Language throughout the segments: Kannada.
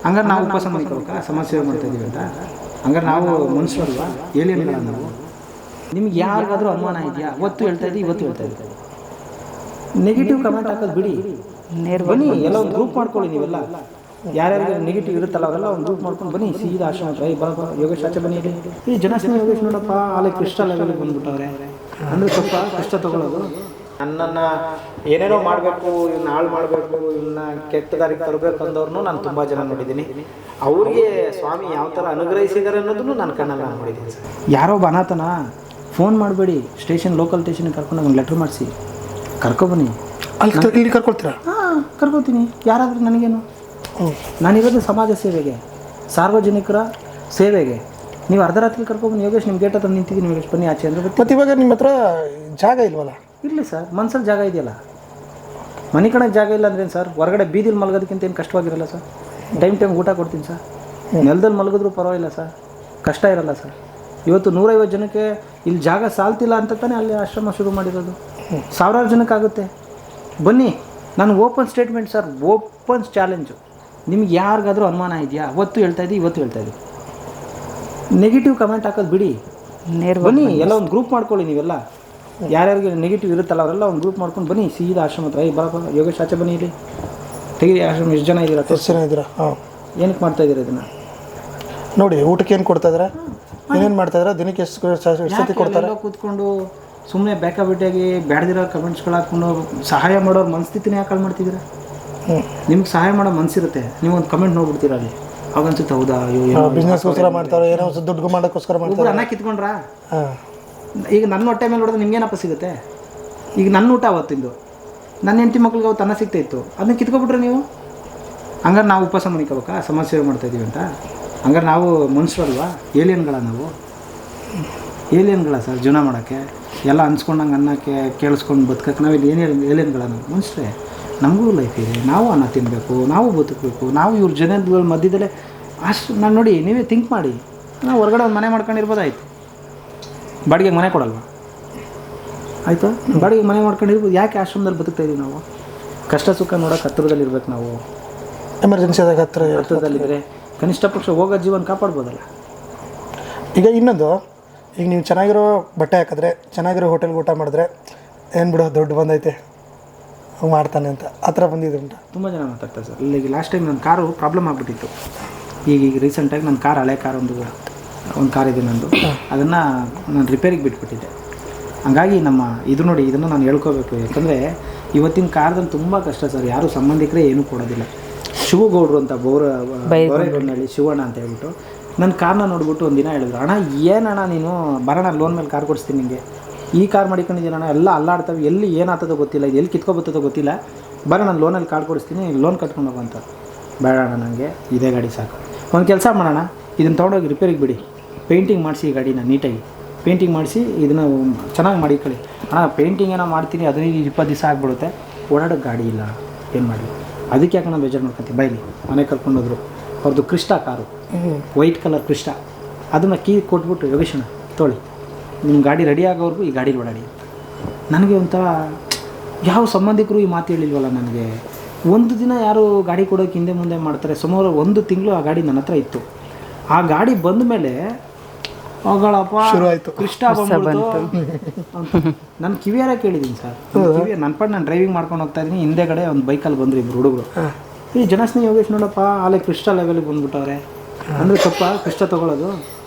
ಹಂಗಾರೆ ನಾವು ಉಪವಾಸ ಮಾಡ್ಕೋಬೇಕಾ ಸಮಾಜ ಸೇವೆ ಮಾಡ್ತಾ ಇದೀವಿ ಅಂತ? ಹಂಗಾರೆ ನಾವು ಮನುಷ್ಯರಲ್ವಾ? ಏಲಿಯನ್ಗಳ ನಾವು? ನಿಮ್ಗೆ ಯಾರಿಗಾದ್ರೂ ಅನುಮಾನ ಇದೆಯಾ? ಅವತ್ತು ಹೇಳ್ತಾ ಇದ್ದೀವಿ, ಇವತ್ತು ಹೇಳ್ತಾ ಇದ್ದೀವಿ. ನೆಗೆಟಿವ್ ಕಮೆಂಟ್ ಹಾಕೋದು ಬಿಡಿ, ಬನ್ನಿ ಎಲ್ಲ ಒಂದು ಗ್ರೂಪ್ ಮಾಡ್ಕೊಳ್ಳಿ. ನೀವೆಲ್ಲ ಯಾರ್ಯಾರಿಗೆ ನೆಗೆಟಿವ್ ಇರುತ್ತಲ್ಲ ಅವರೆಲ್ಲ ಒಂದು ಗ್ರೂಪ್ ಮಾಡ್ಕೊಂಡು ಬನ್ನಿ. ಸೀದಾ ಆಶ್ರಮ ಹತ್ರ ಬಾ ಯೋಗೇಶ್ ಆಚೆ ಬನ್ನಿ. ಈ ಜನಸ್ನೇಹ ಯೋಗೇಶ್ ನೋಡಪ್ಪ ಅಲ್ಲಿ ಕೃಷ್ಣ ಲೆವೆಲ್ಗೆ ಬಂದ್ಬಿಟ್ಟವ್ರೆ ಅಂದರೆ ಸ್ವಲ್ಪ ಕಷ್ಟ ತಗೊಳ್ಳೋದು. ನನ್ನನ್ನು ಏನೇನೋ ಮಾಡಬೇಕು, ಇವನ್ನ ಹಾಳು ಮಾಡಬೇಕು, ಇವನ್ನ ಕೆಟ್ಟ ದಾರಿಗೆ ತರಬೇಕು ಅಂದವ್ರನ್ನೂ ನಾನು ತುಂಬ ಜನ ನೋಡಿದ್ದೀನಿ. ಅವ್ರಿಗೆ ಸ್ವಾಮಿ ಯಾವ ಥರ ಅನುಗ್ರಹಿಸಿದ್ದಾರೆ ಅನ್ನೋದನ್ನು ನಾನು ಕಣ್ಣಲ್ಲಿ ನೋಡಿದ್ದೀನಿ ಸರ್. ಯಾರೋ ಒಬ್ಬ ಅನಾಥನ ಫೋನ್ ಮಾಡಬೇಡಿ, ಸ್ಟೇಷನ್ ಲೋಕಲ್ ಸ್ಟೇಷನ್ಗೆ ಕರ್ಕೊಂಡು ಒಂದು ಲೆಟ್ರ್ ಮಾಡಿಸಿ ಕರ್ಕೊಬನ್ನಿ. ಇಲ್ಲಿ ಕರ್ಕೊಳ್ತೀರಾ? ಹಾಂ ಕರ್ಕೋತೀನಿ. ಯಾರಾದರೂ ನನಗೇನು, ನಾನಿರೋದು ಸಮಾಜ ಸೇವೆಗೆ, ಸಾರ್ವಜನಿಕರ ಸೇವೆಗೆ. ನೀವು ಅರ್ಧ ರಾತ್ರಿ ಕರ್ಕೊಬನ್ನಿ. ಯೋಗೇಶ್ ನಿಮ್ಮ ಗೇಟ್ ಹತ್ರ ನಿಂತಿದ್ದೀನಿ, ಯೋಗೇಶ್ ಬನ್ನಿ ಆಚೆ ಅಂದರೆ ಮತ್ತು ಇವಾಗ ನಿಮ್ಮ ಹತ್ರ ಜಾಗ ಇಲ್ವಲ್ಲ? ಇರಲಿ ಸರ್, ಮನ್ಸಲ್ಲಿ ಜಾಗ ಇದೆಯಲ್ಲ. ಮನೆ ಕಣಕ್ಕೆ ಜಾಗ ಇಲ್ಲ ಅಂದ್ರೇನು ಸರ್? ಹೊರಗಡೆ ಬೀದಿಲಿ ಮಲಗೋದಕ್ಕಿಂತ ಏನು ಕಷ್ಟವಾಗಿರಲ್ಲ ಸರ್. ಟೈಮ್ ಊಟ ಕೊಡ್ತೀನಿ ಸರ್. ನೆಲದಲ್ಲಿ ಮಲಗಿದ್ರೂ ಪರವಾಗಿಲ್ಲ ಸರ್, ಕಷ್ಟ ಇರಲ್ಲ ಸರ್. ಇವತ್ತು 150 ಜನಕ್ಕೆ ಇಲ್ಲಿ ಜಾಗ ಸಾಲ್ತಿಲ್ಲ ಅಂತ ತಾನೇ ಅಲ್ಲಿ ಆಶ್ರಮ ಶುರು ಮಾಡಿರೋದು. ಸಾವಿರಾರು ಜನಕ್ಕಾಗುತ್ತೆ. ಬನ್ನಿ, ನಾನು open statement sir, open challenge. ನಿಮ್ಗೆ ಯಾರಿಗಾದ್ರೂ ಅನುಮಾನ ಇದೆಯಾ? ಅವತ್ತು ಹೇಳ್ತಾ ಇದ್ದೀವಿ, ಇವತ್ತು ಹೇಳ್ತಾ ಇದ್ದೀವಿ. ನೆಗೆಟಿವ್ ಕಮೆಂಟ್ ಹಾಕೋದು ಬಿಡಿ, ಬನ್ನಿ ಎಲ್ಲ ಒಂದು ಗ್ರೂಪ್ ಮಾಡ್ಕೊಳ್ಳಿ. ನೀವೆಲ್ಲ ಯಾರ್ಯಾರಿಗೆ ನೆಗೆಟಿವ್ ಇರುತ್ತಲ್ಲ ಅವರೆಲ್ಲ ಒಂದು ಗ್ರೂಪ್ ಮಾಡ್ಕೊಂಡು ಬನ್ನಿ. ಸೀದಾ ಆಶ್ರಮ ಹತ್ರ ಬಾ ಯೋಗೇಶ್ ಆಚೆ ಬನ್ನಿ. ಇಲ್ಲಿ ತೆಗೀರಿ ಆಶ್ರಮ. ಎಷ್ಟು ಜನ ಇದ್ದೀರಾ? 10 ಜನ ಇದ್ದೀರಾ? ಹಾಂ. ಏನಕ್ಕೆ ಮಾಡ್ತಾ ಇದ್ದೀರಾ ಇದನ್ನು? ನೋಡಿ, ಊಟಕ್ಕೆ ಏನು ಕೊಡ್ತಾಯಿದ್ರೆ, ಏನೇನು ಮಾಡ್ತಾಯಿದ್ರೆ, ದಿನಕ್ಕೆ ಎಷ್ಟು ಸತಿ ಕೊಡ್ತಾರೆ? ಕೂತ್ಕೊಂಡು ಸುಮ್ಮನೆ ಬೇಕಾಬಿಟ್ಟಿಯಾಗಿ ಬ್ಯಾಡ್ದಿರೋ ಕಮೆಂಟ್ಸ್ಗಳು ಹಾಕ್ಕೊಂಡು ಸಹಾಯ ಮಾಡೋರು ಮನಸ್ಥಿತಿನೇ ಯಾಕೆ ಹಾಳು ಮಾಡ್ತಿದ್ದೀರಾ? ನಿಮ್ಗೆ ಸಹಾಯ ಮಾಡೋ ಮನಸ್ಸಿರುತ್ತೆ, ನೀವು ಒಂದು ಕಮೆಂಟ್ ನೋಡ್ಬಿಡ್ತೀರ ಅಲ್ಲಿ, ಅವಾಗನ್ಸುತ್ತೆ ಹೌದಾ ಬಿಸ್ನೆಸ್ಗೋಸ್ಕರ ಮಾಡ್ತಾರೆ, ಏನೋ ದುಡ್ಡು ಮಾಡೋಕ್ಕೋಸ್ಕರ ಮಾಡ್ತಾರೆ. ಅನ್ನ ಕಿತ್ಕೊಂಡ್ರಾ? ಹಾಂ. ಈಗ ನನ್ನ ಹೊಟ್ಟೆ ಮೇಲೆ ಹೊಡೆದ್ರೆ ನಿಮ್ಗೇನಪ್ಪ ಸಿಗುತ್ತೆ? ಈಗ ನನ್ನ ಊಟ ಅವತ್ತಿಂದು ನನ್ನ ಹೆಂಡತಿ ಮಕ್ಳಿಗೆ ಅವತ್ತು ಅನ್ನ ಸಿಗ್ತಾ ಇತ್ತು, ಅದನ್ನ ಕಿತ್ಕೊಬಿಟ್ರೆ ನೀವು. ಹಂಗಾರೆ ನಾವು ಉಪವಾಸ ಮಾಡ್ಕೋಬೇಕಾ ಸಮಾಜ ಸೇವೆ ಮಾಡ್ತಾಯಿದ್ದೀವಿ ಅಂತ? ಹಂಗಾರೆ ನಾವು ಮನುಷ್ಯರಲ್ವಾ? ಏಲಿಯನ್ಗಳ ನಾವು? ಏಲಿಯನ್ಗಳ ಸರ್ ಜೀವನ ಮಾಡೋಕ್ಕೆ? ಎಲ್ಲ ಅನ್ಸ್ಕೊಂಡಂಗೆ ಅನ್ನಕ್ಕೆ ಕೇಳಿಸ್ಕೊಂಡು ಬದುಕಕ್ಕೆ ನಾವಿಲ್ಲಿ ಏಲಿಯನ್ಗಳ? ನಾವು ಮನುಷ್ಯರೇ, ನಮಗೂ ಲೈಫ್ ಇದೆ, ನಾವು ಅನ್ನ ತಿನ್ನಬೇಕು, ನಾವು ಬದುಕಬೇಕು. ನಾವು ಇವ್ರ ಜನಗಳ ಮಧ್ಯದಲ್ಲೇ ನಾನು ನೋಡಿ, ನೀವೇ ಥಿಂಕ್ ಮಾಡಿ. ನಾವು ಹೊರಗಡೆ ಒಂದು ಮನೆ ಮಾಡ್ಕೊಂಡಿರ್ಬೋದಾಯ್ತು, ಬಾಡಿಗೆ ಮನೆ ಕೊಡಲ್ವಾ? ಆಯಿತು, ಬಾಡಿಗೆ ಮನೆ ಮಾಡ್ಕೊಂಡಿರ್ಬೋದು. ಯಾಕೆ ಆಶ್ರಮದಲ್ಲಿ ಬದುಕ್ತಾ ಇದೀವಿ ನಾವು? ಕಷ್ಟ ಸುಖ ನೋಡೋಕೆ ಹತ್ತಿರದಲ್ಲಿರ್ಬೇಕು ನಾವು. ಎಮರ್ಜೆನ್ಸಿ ಆದಾಗ ಹತ್ತಿರದಲ್ಲಿದ್ದರೆ ಕನಿಷ್ಠ ಪಕ್ಷ ಹೋಗೋ ಜೀವನ ಕಾಪಾಡ್ಬೋದಲ್ಲ. ಈಗ ಇನ್ನೊಂದು, ಈಗ ನೀವು ಚೆನ್ನಾಗಿರೋ ಬಟ್ಟೆ ಹಾಕಿದ್ರೆ, ಚೆನ್ನಾಗಿರೋ ಹೋಟೆಲ್ಗೆ ಊಟ ಮಾಡಿದ್ರೆ, ಏನು ಬಿಡೋ ದುಡ್ಡು ಬಂದೈತೆ ಮಾಡ್ತಾನೆ ಅಂತ ಆ ಥರ ಬಂದಿದ್ದುಂಟ? ತುಂಬ ಜನ ಮಾತಾಡ್ತಾರೆ ಸರ್. ಇಲ್ಲಿಗೆ ಲಾಸ್ಟ್ ಟೈಮ್ ನನ್ನ ಕಾರು ಪ್ರಾಬ್ಲಮ್ ಆಗಿಬಿಟ್ಟಿತ್ತು. ಈಗ ರೀಸೆಂಟಾಗಿ ನನ್ನ ಕಾರ್, ಹಳೆ ಕಾರ್ ಒಂದು ಕಾರ್ ಇದೆ ನಂದು, ಅದನ್ನು ನಾನು ರಿಪೇರಿಗೆ ಬಿಟ್ಬಿಟ್ಟಿದ್ದೆ. ಹಂಗಾಗಿ ನಮ್ಮ ಇದು ನೋಡಿ, ಇದನ್ನು ನಾನು ಹೇಳ್ಕೋಬೇಕು. ಯಾಕಂದರೆ ಇವತ್ತಿನ ಕಾಲದಲ್ಲಿ ತುಂಬ ಕಷ್ಟ ಸರ್. ಯಾರು ಸಂಬಂಧಿಕರೇ ಏನೂ ಕೊಡೋದಿಲ್ಲ. ಶಿವಗೌಡರು ಅಂತ ಬೋರೇಗೌಡನಹಳ್ಳಿ ಶಿವಣ್ಣ ಅಂತ ಹೇಳ್ಬಿಟ್ಟು ನನ್ನ ಕಾರ್ನ ನೋಡ್ಬಿಟ್ಟು ಒಂದು ದಿನ ಹೇಳಿದ್ರು, ಅಣ್ಣ ಏನಣ್ಣ ನೀನು ಬರೋಣ ಲೋನ್ ಮೇಲೆ ಕಾರ್ ಕೊಡಿಸ್ತೀನಿ ನಿಮಗೆ, ಈ ಕಾರ್ ಮಾಡಿಕೊಂಡಿದ್ದೀನಣ್ಣ, ಎಲ್ಲ ಅಲ್ಲಾಡ್ತವೆ, ಎಲ್ಲಿ ಏನಾಗ್ತದೋ ಗೊತ್ತಿಲ್ಲ, ಇದು ಎಲ್ಲಿ ಕಿತ್ಕೊಬತ್ತದೋ ಗೊತ್ತಿಲ್ಲ, ಬರೋ ನಾನು ಲೋನಲ್ಲಿ ಕಾರ್ ಕೊಡಿಸ್ತೀನಿ, ಲೋನ್ ಕಟ್ಕೊಂಡು ಹೋಗು ಅಂತ. ಬೇಡ ಅಣ್ಣ, ನನಗೆ ಇದೇ ಗಾಡಿ ಸಾಕು. ಒಂದು ಕೆಲಸ ಮಾಡೋಣ, ಇದನ್ನು ತೊಗೊಂಡೋಗಿ ರಿಪೇರಿಗೆ ಬಿಡಿ, ಪೇಂಟಿಂಗ್ ಮಾಡಿಸಿ ಈ ಗಾಡಿನ ನೀಟಾಗಿ ಪೇಂಟಿಂಗ್ ಮಾಡಿಸಿ, ಇದನ್ನು ಚೆನ್ನಾಗಿ ಮಾಡಿ ಕಳಿ. ಅಣ್ಣ ಪೇಂಟಿಂಗ್ ಏನೋ ಮಾಡ್ತೀನಿ, 15-20 ದಿವಸ ಆಗಿಬಿಡುತ್ತೆ, ಓಡಾಡೋಕ್ಕೆ ಗಾಡಿ ಇಲ್ಲ, ಏನು ಮಾಡಿ? ಅದಕ್ಕೆ ಯಾಕೆ ನಾನು ಬೇಜಾರು ಮಾಡ್ಕೊತೀನಿ. ಬೈಲಿ ಮನೆ ಕರ್ಕೊಂಡೋದ್ರು, ಅವ್ರದ್ದು Crysta car, white colour Crysta, ಅದನ್ನು ಕೀ ಕೊಟ್ಬಿಟ್ಟು ಯೋಗೇಶಣ್ಣ ತೊಳಿ, ನಿಮ್ಮ ಗಾಡಿ ರೆಡಿ ಆಗೋವರೆಗೂ ಈ ಗಾಡೀಲಿ ಓಡಾಡಿ. ನನಗೆ ಒಂಥರ ಯಾವ ಸಂಬಂಧಿಕರು ಈ ಮಾತು ಹೇಳಿಲ್ವಲ್ಲ ನನಗೆ. ಒಂದು ದಿನ ಯಾರು ಗಾಡಿ ಕೊಡೋಕೆ ಹಿಂದೆ ಮುಂದೆ ಮಾಡ್ತಾರೆ. ಸುಮಾರು 1 ತಿಂಗಳು ಆ ಗಾಡಿ ನನ್ನ ಹತ್ರ ಇತ್ತು. ಆ ಗಾಡಿ ಬಂದ ಮೇಲೆ ಅಗಳಪ್ಪ ಶುರು ಆಯಿತು, ಕ್ರಿಸ್ಟಾ ಬಂದ್ಬಿಡ್ತು. ನಾನು ಕಿವಿಯಾರ ಕೇಳಿದ್ದೀನಿ ಸರ್. ನನ್ನ ಪಾಡು ನಾನು ಡ್ರೈವಿಂಗ್ ಮಾಡ್ಕೊಂಡು ಹೋಗ್ತಾ ಇದ್ದೀನಿ, ಹಿಂದೆಗಡೆ ಒಂದು ಬೈಕಲ್ಲಿ ಬಂದರು 2 ಹುಡುಗರು. ಈ ಜನಸ್ನೇಹ ಯೋಗೇಶ್ ನೋಡಪ್ಪ ಅಲ್ಲೇ ಕ್ರಿಸ್ಟಾ ಲೆವೆಲ್ಗೆ ಬಂದ್ಬಿಟ್ಟವ್ರೆ ಅಂದರೆ ತಪ್ಪ ಕ್ರಿಸ್ಟಾ ತೊಗೊಳ್ಳೋದು?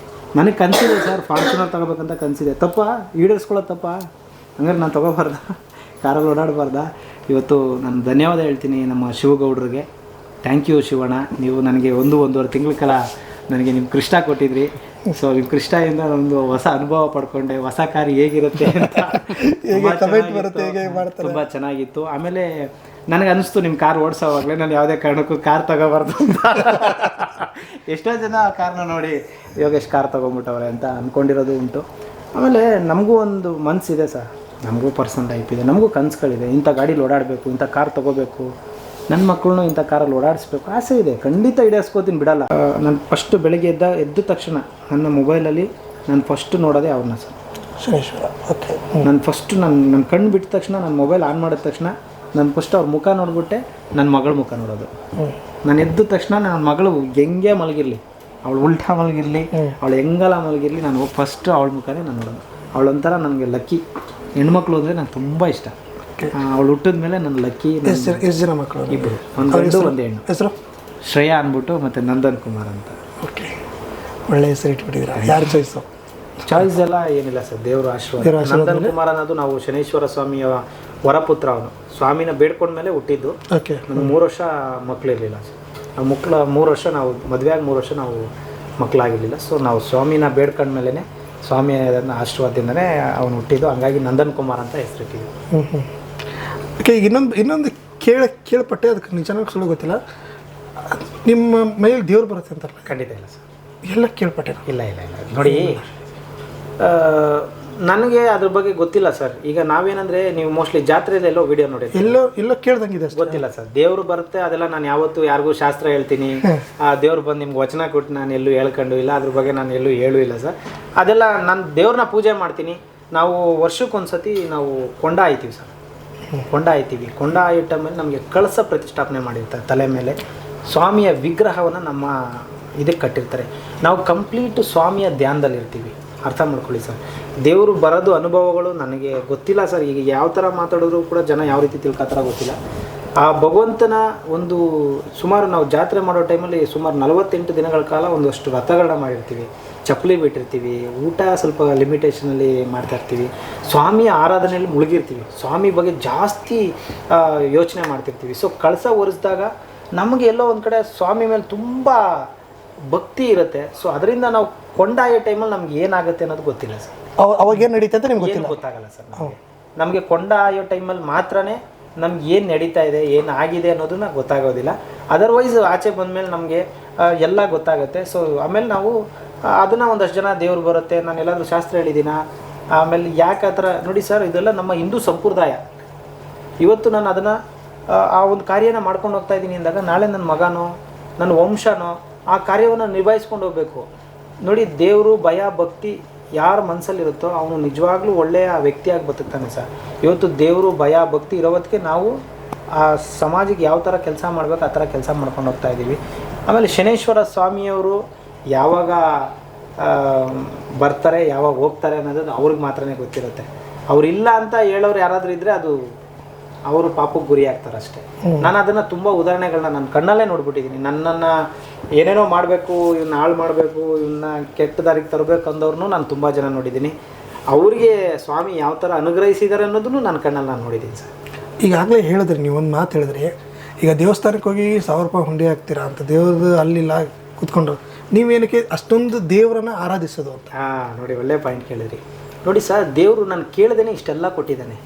ನನಗೆ ಕನಸಿದೆ ಸರ್, ಫಾರ್ಚುನರ್ ತೊಗೋಬೇಕಂತ ಕನಸಿದೆ. ತಪ್ಪ ಈಡೇರಿಸ್ಕೊಳ್ಳೋದು ತಪ್ಪ? ಹಂಗಾರೆ ನಾನು ತೊಗೋಬಾರ್ದ? ಕಾರಲ್ಲಿ ಓಡಾಡಬಾರ್ದ? ಇವತ್ತು ನಾನು ಧನ್ಯವಾದ ಹೇಳ್ತೀನಿ ನಮ್ಮ ಶಿವಗೌಡ್ರಿಗೆ. ಥ್ಯಾಂಕ್ ಯು ಶಿವಣ್ಣ, ನೀವು ನನಗೆ 1-1.5 ತಿಂಗಳ ಕಾಲ ನನಗೆ ನಿಮ್ಮ ಕ್ರಿಸ್ಟಾ ಕೊಟ್ಟಿದ್ರಿ. ಸೊ ನಿಮ್ಮ ಕ್ರಿಸ್ಟಾಯಿಂದ ಒಂದು ಹೊಸ ಅನುಭವ ಪಡ್ಕೊಂಡೆ, ಹೊಸ ಕಾರ್ ಹೇಗಿರುತ್ತೆ ಅಂತ. ತುಂಬ ಚೆನ್ನಾಗಿತ್ತು. ಆಮೇಲೆ ನನಗೆ ಅನ್ನಿಸ್ತು ನಿಮ್ಮ ಕಾರ್ ಓಡಿಸೋವಾಗಲೇ ನಾನು ಯಾವುದೇ ಕಾರಣಕ್ಕೂ ಕಾರ್ ತಗೋಬಾರ್ದು ಅಂತ. ಎಷ್ಟೋ ಜನ ಆ ಕಾರ್ನ ನೋಡಿ ಯೋಗೇಶ್ ಕಾರ್ ತೊಗೊಂಬಿಟ್ಟವ್ರೆ ಅಂತ ಅಂದ್ಕೊಂಡಿರೋದು ಉಂಟು. ಆಮೇಲೆ ನಮಗೂ ಒಂದು ಮನಸ್ಸಿದೆ ಸರ್, ನಮಗೂ ಪರ್ಸನಲ್ ಲೈಫ್ ಇದೆ, ನಮಗೂ ಕನಸುಗಳಿದೆ. ಇಂಥ ಗಾಡೀಲಿ ಓಡಾಡಬೇಕು, ಇಂಥ ಕಾರ್ ತೊಗೋಬೇಕು, ನನ್ನ ಮಕ್ಕಳನ್ನೂ ಇಂಥ ಕಾರಲ್ಲಿ ಓಡಾಡಿಸ್ಬೇಕು ಆಸೆ ಇದೆ. ಖಂಡಿತ ಈಡೇರಿಸ್ಕೋತೀನಿ, ಬಿಡಲ್ಲ. ನಾನು ಫಸ್ಟ್ ಬೆಳಗ್ಗೆ ಎದ್ದ ತಕ್ಷಣ ನನ್ನ ಮೊಬೈಲಲ್ಲಿ ನಾನು ಫಸ್ಟ್ ನೋಡೋದೇ ಅವ್ರನ್ನ ಸರ್. ಶನೇಶ್ವರ. ಓಕೆ. ನಾನು ಫಸ್ಟು ನನ್ನ ಕಣ್ಣು ಬಿಟ್ಟ ತಕ್ಷಣ, ನನ್ನ ಮೊಬೈಲ್ ಆನ್ ಮಾಡಿದ ತಕ್ಷಣ ನಾನು ಫಸ್ಟ್ ಅವ್ರ ಮುಖ ನೋಡ್ಬಿಟ್ಟೆ ನನ್ನ ಮಗಳ ಮುಖ ನೋಡೋದು. ನಾನು ಎದ್ದ ತಕ್ಷಣ ನನ್ನ ಮಗಳು ಹೆಂಗೆ ಮಲಗಿರಲಿ, ಅವಳು ಉಲ್ಟಾ ಮಲಗಿರಲಿ, ಅವಳು ಹೆಂಗಲ್ಲ ಮಲಗಿರಲಿ, ನಾನು ಹೋಗಿ ಫಸ್ಟ್ ಅವಳ ಮುಖನೇ ನಾನು ನೋಡೋದು. ಅವಳೊಂಥರ ನನಗೆ ಲಕ್ಕಿ. ಹೆಣ್ಮಕ್ಳು ಅಂದರೆ ನಂಗೆ ತುಂಬ ಇಷ್ಟ. ಅವಳು ಹುಟ್ಟಿದ ಮೇಲೆ ನನ್ನ ಲಕ್ಕಿ. ಎಷ್ಟು ಜನ ಮಕ್ಕಳು? ಇಬ್ಬರು, ಒಂದು ಗಂಡು ಒಂದು ಹೆಣ್ಣು. ಹೆಸರು ಶ್ರೇಯಾ ಅಂದ್ಬಿಟ್ಟು ಮತ್ತು ನಂದನ್ ಕುಮಾರ್ ಅಂತ. ಓಕೆ, ಒಳ್ಳೆ ಹೆಸರು ಇಟ್ಬಿಟ್ಟಿದ್ದೀರಾ. ಯಾರು ಚಾಯ್ಸು? ಚಾಯ್ಸ್ ಎಲ್ಲ ಏನಿಲ್ಲ ಸರ್, ದೇವರ ಆಶೀರ್ವಾದ. ನಂದನ್ ಕುಮಾರ್ ಅನ್ನೋದು ನಾವು ಶನೇಶ್ವರ ಸ್ವಾಮಿಯ ವರಪುತ್ರ. ಅವನು ಸ್ವಾಮಿನ ಬೇಡ್ಕೊಂಡ್ಮೇಲೆ ಹುಟ್ಟಿದ್ದು. ಓಕೆ, ನಮಗೆ 3 ವರ್ಷ ಮಕ್ಕಳಿರಲಿಲ್ಲ ಸರ್. ನಾವು 3 ವರ್ಷ ನಾವು ಮದುವೆ ಆಗಿ 3 ವರ್ಷ ನಾವು ಮಕ್ಕಳಾಗಿರಲಿಲ್ಲ. ಸೊ ನಾವು ಸ್ವಾಮಿನ ಬೇಡ್ಕೊಂಡ್ಮೇಲೆ ಸ್ವಾಮಿಯ ಆಶೀರ್ವಾದದಿಂದನೇ ಅವನು ಹುಟ್ಟಿದ್ದು. ಹಂಗಾಗಿ ನಂದನ್ ಕುಮಾರ್ ಅಂತ ಹೆಸರಿಟ್ಟಿದ್ದು. ಓಕೆ, ಈಗ ಇನ್ನೊಂದು ಕೇಳ್ಪಟ್ಟೆ, ಅದಕ್ಕೆ ನಿಜನಾಗಿ ಸುಳ್ಳು ಗೊತ್ತಿಲ್ಲ, ನಿಮ್ಮ ಮೈಯಲ್ಲಿ ದೇವ್ರು ಬರುತ್ತೆ ಅಂತಾರಲ್ಲ? ಖಂಡಿತ ಇಲ್ಲ ಸರ್, ಎಲ್ಲ ಕೇಳ್ಪಟ್ಟೆ. ಇಲ್ಲ ನೋಡಿ, ನನಗೆ ಅದ್ರ ಬಗ್ಗೆ ಗೊತ್ತಿಲ್ಲ ಸರ್. ಈಗ ನಾವೇನಂದರೆ, ನೀವು ಮೋಸ್ಟ್ಲಿ ಜಾತ್ರೆಯಲ್ಲೆಲ್ಲೋ ವಿಡಿಯೋ ನೋಡಿ, ಎಲ್ಲೋ ಕೇಳ್ದಂಗಿದೆ, ಗೊತ್ತಿಲ್ಲ ಸರ್. ದೇವರು ಬರುತ್ತೆ ಅದೆಲ್ಲ ನಾನು ಯಾವತ್ತೂ ಯಾರಿಗೂ ಶಾಸ್ತ್ರ ಹೇಳ್ತೀನಿ, ದೇವ್ರು ಬಂದು ನಿಮ್ಗೆ ವಚನ ಕೊಟ್ಟು ನಾನು ಎಲ್ಲೂ ಹೇಳ್ಕೊಂಡು ಇಲ್ಲ, ಅದ್ರ ಬಗ್ಗೆ ನಾನು ಎಲ್ಲೂ ಹೇಳೂ ಇಲ್ಲ ಸರ್. ಅದೆಲ್ಲ ನಾನು ದೇವ್ರನ್ನ ಪೂಜೆ ಮಾಡ್ತೀನಿ. ನಾವು ವರ್ಷಕ್ಕೊಂದ್ಸತಿ ನಾವು ಕೊಂಡ ಆಯ್ತೀವಿ ಸರ್. ಕೊಂಡ ಆಯ್ತೀವಿ. ಕೊಂಡ ಆಯೋ ಟೈಮಲ್ಲಿ ನಮಗೆ ಕಳಸ ಪ್ರತಿಷ್ಠಾಪನೆ ಮಾಡಿರ್ತಾರೆ. ತಲೆ ಮೇಲೆ ಸ್ವಾಮಿಯ ವಿಗ್ರಹವನ್ನು ನಮ್ಮ ಇದಕ್ಕೆ ಕಟ್ಟಿರ್ತಾರೆ. ನಾವು ಕಂಪ್ಲೀಟ್ ಸ್ವಾಮಿಯ ಧ್ಯಾನದಲ್ಲಿರ್ತೀವಿ. ಅರ್ಥ ಮಾಡ್ಕೊಳ್ಳಿ ಸರ್. ದೇವರು ಬರೋದು ಅನುಭವಗಳು ನನಗೆ ಗೊತ್ತಿಲ್ಲ ಸರ್. ಈಗ ಯಾವ ಥರ ಮಾತಾಡಿದ್ರು ಕೂಡ ಜನ ಯಾವ ರೀತಿ ತಿಳ್ಕೊತಾರ ಗೊತ್ತಿಲ್ಲ. ಆ ಭಗವಂತನ ಒಂದು ಸುಮಾರು ನಾವು ಜಾತ್ರೆ ಮಾಡೋ ಟೈಮಲ್ಲಿ ಸುಮಾರು 48 ದಿನಗಳ ಕಾಲ ಒಂದಷ್ಟು ವ್ರತಗಳನ್ನ ಮಾಡಿರ್ತೀವಿ, ಚಪ್ಪಲಿ ಬಿಟ್ಟಿರ್ತೀವಿ, ಊಟ ಸ್ವಲ್ಪ ಲಿಮಿಟೇಷನಲ್ಲಿ ಮಾಡ್ತಾಯಿರ್ತೀವಿ, ಸ್ವಾಮಿಯ ಆರಾಧನೆಯಲ್ಲಿ ಮುಳುಗಿರ್ತೀವಿ, ಸ್ವಾಮಿ ಬಗ್ಗೆ ಜಾಸ್ತಿ ಯೋಚನೆ ಮಾಡ್ತಿರ್ತೀವಿ. ಸೊ ಕಳಸ ಒರೆಸಿದಾಗ ನಮಗೆ ಎಲ್ಲೋ ಒಂದು ಕಡೆ ಸ್ವಾಮಿ ಮೇಲೆ ತುಂಬ ಭಕ್ತಿ ಇರುತ್ತೆ. ಸೊ ಅದರಿಂದ ನಾವು ಕೊಂಡಾಯೋ ಟೈಮಲ್ಲಿ ನಮ್ಗೆ ಏನಾಗುತ್ತೆ ಅನ್ನೋದು ಗೊತ್ತಿಲ್ಲ ಸರ್. ಅವಾಗ ಏನು ನಡೀತಾ ಅಂತ ನಿಮ್ಗೆ ಗೊತ್ತಾಗಲ್ಲ ಸರ್. ನಮಗೆ ಕೊಂಡಾಯೋ ಟೈಮಲ್ಲಿ ಮಾತ್ರನೇ ನಮ್ಗೆ ಏನು ನಡೀತಾ ಇದೆ, ಏನು ಆಗಿದೆ ಅನ್ನೋದನ್ನ ಗೊತ್ತಾಗೋದಿಲ್ಲ. ಅದರ್ವೈಸ್ ಆಚೆ ಬಂದಮೇಲೆ ನಮಗೆ ಎಲ್ಲ ಗೊತ್ತಾಗುತ್ತೆ. ಸೊ ಆಮೇಲೆ ನಾವು ಅದನ್ನು ಒಂದಷ್ಟು ಜನ ದೇವ್ರು ಬರುತ್ತೆ, ನಾನು ಎಲ್ಲಾದರೂ ಶಾಸ್ತ್ರ ಹೇಳಿದ್ದೀನ, ಆಮೇಲೆ ಯಾಕೆ ಆ ಥರ ನೋಡಿ ಸರ್, ಇದೆಲ್ಲ ನಮ್ಮ ಹಿಂದೂ ಸಂಪ್ರದಾಯ. ಇವತ್ತು ನಾನು ಅದನ್ನು ಆ ಒಂದು ಕಾರ್ಯನ ಮಾಡ್ಕೊಂಡು ಹೋಗ್ತಾ ಇದ್ದೀನಿ ಅಂದಾಗ ನಾಳೆ ನನ್ನ ಮಗನೋ ನನ್ನ ವಂಶನೋ ಆ ಕಾರ್ಯವನ್ನು ನಿಭಾಯಿಸ್ಕೊಂಡು ಹೋಗಬೇಕು. ನೋಡಿ, ದೇವರು ಭಯ ಭಕ್ತಿ ಯಾರ ಮನಸ್ಸಲ್ಲಿರುತ್ತೋ ಅವನು ನಿಜವಾಗ್ಲೂ ಒಳ್ಳೆಯ ವ್ಯಕ್ತಿಯಾಗಿ ಬದುಕ್ತಾನೆ ಸರ್. ಇವತ್ತು ದೇವರು ಭಯ ಭಕ್ತಿ ಇರೋದಕ್ಕೆ ನಾವು ಆ ಸಮಾಜಕ್ಕೆ ಯಾವ ಥರ ಕೆಲಸ ಮಾಡಬೇಕು ಆ ಥರ ಕೆಲಸ ಮಾಡ್ಕೊಂಡು ಹೋಗ್ತಾ ಇದ್ದೀವಿ. ಆಮೇಲೆ ಶನೇಶ್ವರ ಸ್ವಾಮಿಯವರು ಯಾವಾಗ ಬರ್ತಾರೆ ಯಾವಾಗ ಹೋಗ್ತಾರೆ ಅನ್ನೋದು ಅವ್ರಿಗೆ ಮಾತ್ರನೇ ಗೊತ್ತಿರುತ್ತೆ. ಅವರಿಲ್ಲ ಅಂತ ಹೇಳೋರು ಯಾರಾದರೂ ಇದ್ದರೆ ಅದು ಅವರು ಪಾಪಕ್ಕೆ ಗುರಿ ಆಗ್ತಾರೆ ಅಷ್ಟೇ. ನಾನು ಅದನ್ನು ತುಂಬ ಉದಾಹರಣೆಗಳನ್ನ ನನ್ನ ಕಣ್ಣಲ್ಲೇ ನೋಡ್ಬಿಟ್ಟಿದ್ದೀನಿ. ನನ್ನನ್ನು ಏನೇನೋ ಮಾಡಬೇಕು, ಇವನ್ನ ಹಾಳು ಮಾಡಬೇಕು, ಇವನ್ನ ಕೆಟ್ಟ ದಾರಿಗೆ ತರಬೇಕು ಅಂದವ್ರನ್ನೂ ನಾನು ತುಂಬ ಜನ ನೋಡಿದ್ದೀನಿ. ಅವರಿಗೆ ಸ್ವಾಮಿ ಯಾವ ಥರ ಅನುಗ್ರಹಿಸಿದ್ದಾರೆ ಅನ್ನೋದನ್ನು ನನ್ನ ಕಣ್ಣಲ್ಲಿ ನಾನು ನೋಡಿದ್ದೀನಿ ಸರ್. ಈಗಾಗಲೇ ಹೇಳಿದ್ರಿ, ನೀವು ಒಂದು ಮಾತು ಹೇಳಿದ್ರಿ, ಈಗ ದೇವಸ್ಥಾನಕ್ಕೆ ಹೋಗಿ 1000 ರೂಪಾಯಿ ಹುಂಡಿ ಹಾಕ್ತೀರಾ ಅಂತ, ದೇವ್ರದ್ದು ಅಲ್ಲಿಲ್ಲ ಕೂತ್ಕೊಂಡು ನೀವೇನಕ್ಕೆ ಅಷ್ಟೊಂದು ದೇವರನ್ನ ಆರಾಧಿಸೋದು ಅಂತ? ನೋಡಿ, ಒಳ್ಳೆ ಪಾಯಿಂಟ್ ಕೇಳಿದ್ರಿ. ನೋಡಿ ಸರ್, ದೇವರು ನಾನು ಕೇಳ್ದೇನೆ ಇಷ್ಟೆಲ್ಲ ಕೊಟ್ಟಿದ್ದಾನೆ.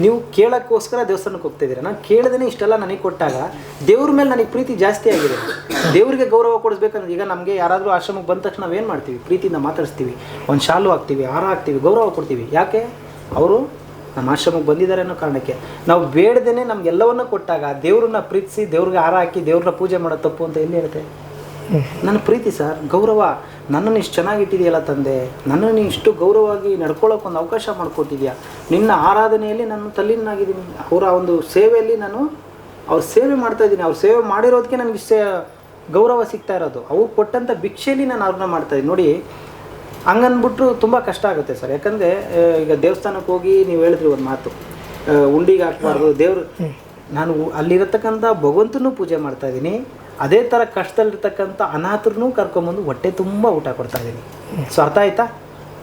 ನೀವು ಕೇಳೋಕ್ಕೋಸ್ಕರ ದೇವಸ್ಥಾನಕ್ಕೆ ಹೋಗ್ತಾಯಿದ್ದೀರಾ. ನಾನು ಕೇಳ್ದೇ ಇಷ್ಟೆಲ್ಲ ನನಗೆ ಕೊಟ್ಟಾಗ ದೇವ್ರ ಮೇಲೆ ನನಗೆ ಪ್ರೀತಿ ಜಾಸ್ತಿ ಆಗಿದೆ. ದೇವರಿಗೆ ಗೌರವ ಕೊಡಿಸ್ಬೇಕಂದ್ರೆ ಈಗ ನಮಗೆ ಯಾರಾದರೂ ಆಶ್ರಮಕ್ಕೆ ಬಂದ ತಕ್ಷಣ ನಾವೇನು ಮಾಡ್ತೀವಿ? ಪ್ರೀತಿಯಿಂದ ಮಾತಾಡಿಸ್ತೀವಿ, ಒಂದು ಶಾಲು ಹಾಕ್ತೀವಿ, ಹಾರ ಹಾಕ್ತೀವಿ, ಗೌರವ ಕೊಡ್ತೀವಿ. ಯಾಕೆ? ಅವರು ನಮ್ಮ ಆಶ್ರಮಕ್ಕೆ ಬಂದಿದ್ದಾರೆ ಅನ್ನೋ ಕಾರಣಕ್ಕೆ. ನಾವು ಬೇಡದೇ ನಮಗೆಲ್ಲವನ್ನೂ ಕೊಟ್ಟಾಗ ದೇವ್ರನ್ನ ಪ್ರೀತಿಸಿ ದೇವ್ರಿಗೆ ಹಾರ ಹಾಕಿ ದೇವ್ರನ್ನ ಪೂಜೆ ಮಾಡೋದು ತಪ್ಪು ಅಂತ ಎಲ್ಲಿ ಹೇಳುತ್ತೆ? ನನ್ನ ಪ್ರೀತಿ ಸರ್, ಗೌರವ. ನನ್ನನ್ನು ಇಷ್ಟು ಚೆನ್ನಾಗಿಟ್ಟಿದೆಯಲ್ಲ ತಂದೆ, ನನ್ನನ್ನು ಇಷ್ಟು ಗೌರವವಾಗಿ ನಡ್ಕೊಳ್ಳೋಕೆ ಒಂದು ಅವಕಾಶ ಮಾಡಿಕೊಟ್ಟಿದ್ಯಾ, ನಿನ್ನ ಆರಾಧನೆಯಲ್ಲಿ ನಾನು ತಲ್ಲೀನಾಗಿದ್ದೀನಿ, ಅವರ ಒಂದು ಸೇವೆಯಲ್ಲಿ ನಾನು ಅವ್ರ ಸೇವೆ ಮಾಡ್ತಾಯಿದ್ದೀನಿ, ಅವ್ರ ಸೇವೆ ಮಾಡಿರೋದಕ್ಕೆ ನನಗೆ ಇಷ್ಟೇ ಗೌರವ ಸಿಗ್ತಾ ಇರೋದು. ಅವ್ರು ಕೊಟ್ಟಂಥ ಭಿಕ್ಷೆಯಲ್ಲಿ ನಾನು ಅವ್ರನ್ನ ಮಾಡ್ತಾಯಿದ್ದೀನಿ. ನೋಡಿ, ಹಂಗನ್ಬಿಟ್ರು ತುಂಬ ಕಷ್ಟ ಆಗುತ್ತೆ ಸರ್. ಯಾಕಂದರೆ ಈಗ ದೇವಸ್ಥಾನಕ್ಕೆ ಹೋಗಿ ನೀವು ಹೇಳಿದ್ರಿ ಒಂದು ಮಾತು, ಉಂಡಿಗೆ ಹಾಕ್ಬಾರ್ದು ದೇವರು. ನಾನು ಅಲ್ಲಿರತಕ್ಕಂಥ ಭಗವಂತನೂ ಪೂಜೆ ಮಾಡ್ತಾಯಿದ್ದೀನಿ, ಅದೇ ಥರ ಕಷ್ಟದಲ್ಲಿರ್ತಕ್ಕಂಥ ಅನಾಥರನ್ನೂ ಕರ್ಕೊಂಬಂದು ಹೊಟ್ಟೆ ತುಂಬ ಊಟ ಕೊಡ್ತಾಯಿದ್ದೀನಿ. ಸೊ ಅರ್ಥ ಆಯ್ತಾ?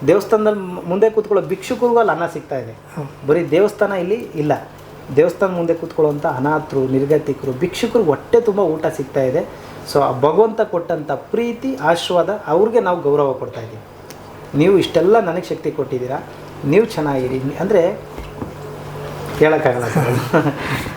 ದೇವಸ್ಥಾನದಲ್ಲಿ ಮುಂದೆ ಕೂತ್ಕೊಳ್ಳೋ ಭಿಕ್ಷುಕರಿಗೂ ಅಲ್ಲಿ ಅನ್ನ ಸಿಗ್ತಾ ಇದೆ. ಬರೀ ದೇವಸ್ಥಾನ ಇಲ್ಲಿ ಇಲ್ಲ, ದೇವಸ್ಥಾನ ಮುಂದೆ ಕೂತ್ಕೊಳ್ಳೋಂಥ ಅನಾಥರು, ನಿರ್ಗತಿಕರು, ಭಿಕ್ಷುಕರು ಹೊಟ್ಟೆ ತುಂಬ ಊಟ ಸಿಗ್ತಾ ಇದೆ. ಸೊ ಆ ಭಗವಂತ ಕೊಟ್ಟಂಥ ಪ್ರೀತಿ ಆಶೀರ್ವಾದ ಅವ್ರಿಗೆ ನಾವು ಗೌರವ ಕೊಡ್ತಾಯಿದ್ದೀವಿ. ನೀವು ಇಷ್ಟೆಲ್ಲ ನನಗೆ ಶಕ್ತಿ ಕೊಟ್ಟಿದ್ದೀರಾ, ನೀವು ಚೆನ್ನಾಗಿರಿ ಅಂದರೆ ಹೇಳೋಕ್ಕಾಗಲ್ಲ ಸರ್.